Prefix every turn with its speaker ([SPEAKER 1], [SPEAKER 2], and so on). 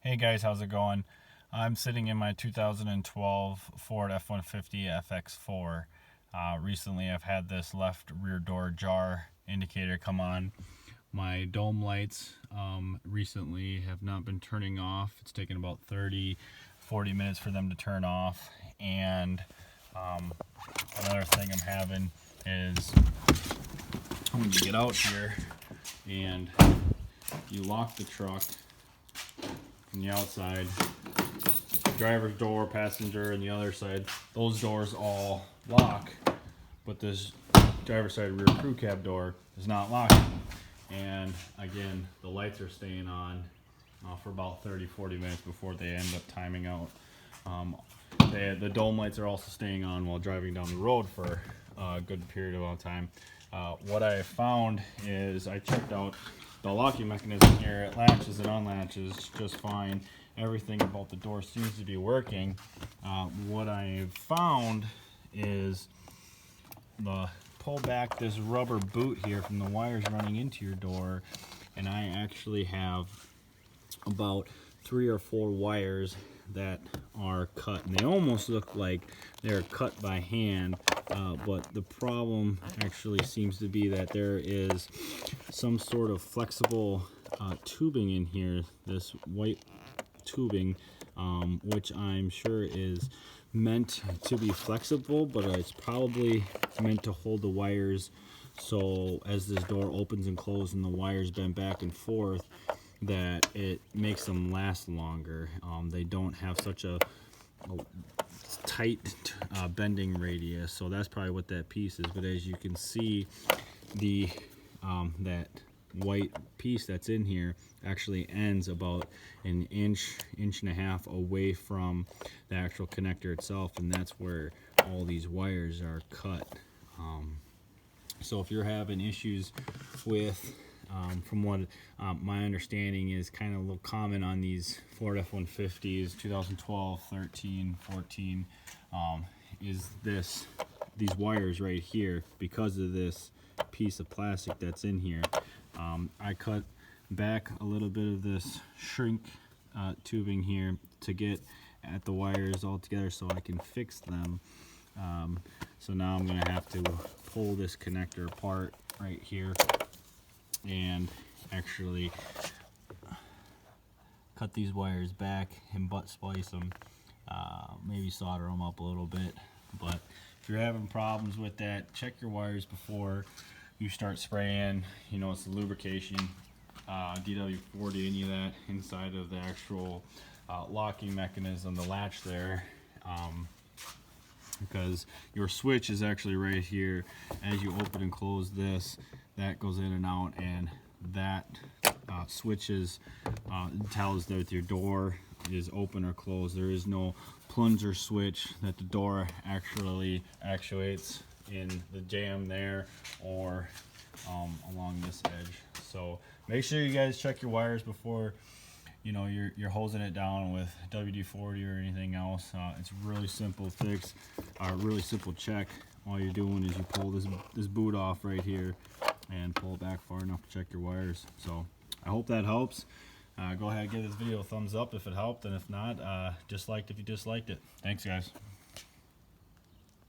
[SPEAKER 1] Hey guys, how's it going? I'm sitting in my 2012 Ford F-150 FX4. Recently I've had this left rear door jar indicator come on. My dome lights recently have not been turning off. It's taken about 30-40 minutes for them to turn off. And another thing I'm having is when you get out here and you lock the truck from the outside, driver's door, passenger, and the other side, those doors all lock, but this driver's side rear crew cab door is not locking. And again, the lights are staying on for about 30-40 minutes before they end up timing out. The dome lights are also staying on while driving down the road for a good period of time. What I found is I checked out the locking mechanism here. It latches and unlatches just fine. Everything about the door seems to be working. What I found is pull back this rubber boot here from the wires running into your door, and I actually have about 3 or 4 wires that are cut, and they almost look like they're cut by hand, but the problem actually seems to be that there is some sort of flexible tubing in here, this white tubing, which I'm sure is meant to be flexible, but it's probably meant to hold the wires, so as this door opens and closes and the wires bend back and forth, that it makes them last longer. They don't have such a tight bending radius, so that's probably what that piece is. But as you can see, the that white piece that's in here actually ends about an inch and a half away from the actual connector itself, and that's where all these wires are cut. So if you're having issues with from what my understanding is kind of a little common on these Ford F-150s 2012, 13, 14, is these wires right here, because of this piece of plastic that's in here. I cut back a little bit of this shrink tubing here to get at the wires all together so I can fix them. So now I'm going to have to pull this connector apart right here and actually cut these wires back and butt splice them, maybe solder them up a little bit. But if you're having problems with that, check your wires before you start spraying. You know, it's the lubrication, DW40, any of that inside of the actual locking mechanism, the latch there, because your switch is actually right here. As you open and close this, that goes in and out, and that switches tells that your door is open or closed. There is no plunger switch that the door actually actuates in the jamb there or along this edge. So make sure you guys check your wires before you're hosing it down with WD-40 or anything else. It's a really simple fix, really simple check. All you're doing is you pull this boot off right here and pull it back far enough to check your wires. So I hope that helps. Go ahead and give this video a thumbs up if it helped, and if not, dislike if you disliked it. Thanks guys.